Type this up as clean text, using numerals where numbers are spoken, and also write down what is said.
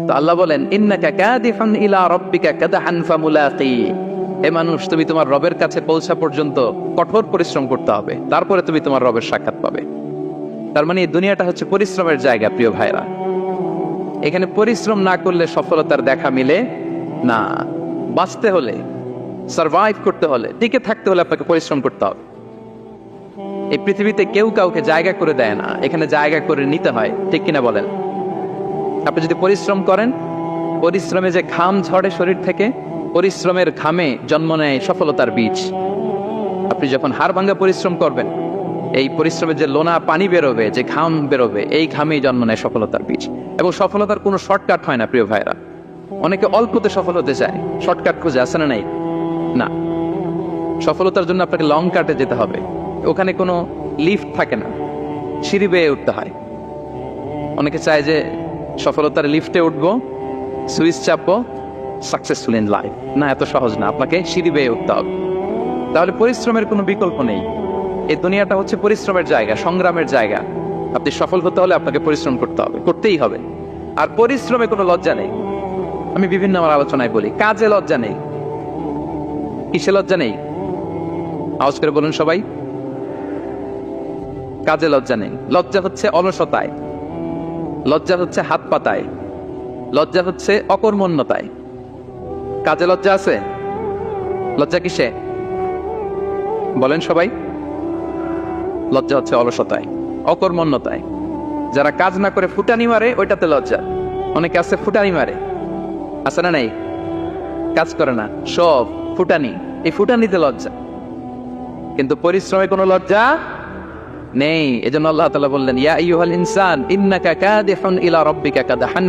তো আল্লাহ বলেন ইন্নাকা কাদিফান ইলা রাব্বিকা কাদহান ফামুলাকি, হে মানুষ তুমি তোমার রবের কাছে পৌঁছা পর্যন্ত কঠোর পরিশ্রম করতে হবে, তারপরে তুমি তোমার রবের সাক্ষাৎ পাবে। তার মানে এই দুনিয়াটা হচ্ছে পরিশ্রমের জায়গা প্রিয় ভাইরা। এখানে পরিশ্রম না করলে সফলতার দেখা মিলে না। বাঁচতে হলে, সারভাইভ করতে হলে, টিকে থাকতে হলে আপনাকে পরিশ্রম করতে হবে। এই পৃথিবীতে কেউ কাউকে জায়গা করে দেয় না, এখানে জায়গা করে নিতে হয়, ঠিক কিনা বলেন? আপনি যদি পরিশ্রম করেন, পরিশ্রমে যে ঘাম ঝরে শরীর থেকে, পরিশ্রমের ঘামে জন্ম নেয় সফলতার বীজ। আপনি যখন হাড় ভাঙ্গা পরিশ্রম করবেন, এই পরিশ্রমের যে লোনা পানি বেরোবে, যে ঘাম বেরোবে, এই ঘামেই জন্ম নেয় সফলতার বীজ। এবং সফলতার কোনো শর্টকাট হয় না প্রিয় ভাইরা। অনেকে অল্পতে সফল হতে চায়, শর্টকাট খুঁজে, আসে না? নাই না, সফলতার জন্য আপনাকে লং কাটে যেতে হবে। ওখানে কোনো লিফট থাকে না, সিঁড়ি বেয়ে উঠতে হয়। অনেকে চায় যে সফলতার লিফটে উঠবো, সুইচ চাপবো, সাকসেসফুল ইন লাইফ। না, এত সহজ না, আপনাকে সিঁড়ি বেয়ে উঠতে হবে। তাহলে পরিশ্রমের কোনো বিকল্প নেই। এই দুনিয়াটা হচ্ছে পরিশ্রমের জায়গা, সংগ্রামের জায়গা। আপনি সফল হতে হলে আপনাকে পরিশ্রম করতে হবে, করতেই হবে। আর পরিশ্রমে কোনো লজ্জা নেই। আমি বিভিন্ন আমার আলোচনায় বলি, কাজে লজ্জা নেই। কিসে লজ্জা নেই? আওয়াজ করে বলুন সবাই। কাজে লজ্জা নেই। লজ্জা হচ্ছে অলসতায়, লজ্জা হচ্ছে হাত পাতায়, লজ্জা হচ্ছে অকর্মণ্যতায়। কাজে লজ্জা আছে? লজ্জা কিসে বলেন সবাই? লজ্জা হচ্ছে অলসতায়, অকর্মণ্যতায়। যারা কাজ না করে ফুটানি মারে, ওইটাতে লজ্জা। অনেকে আছে ফুটানি মারে, আছে না নাই? কাজ করে না, সব ফুটানি, এই ফুটানিতে লজ্জা। কিন্তু পরিশ্রমে কোনো লজ্জা নেই। এজন্য আল্লাহ তাআলা বললেন, ইয়া আইয়ুহাল ইনসান ইন্নাকা কাদিহুন ইলা রাব্বিকা কাদহান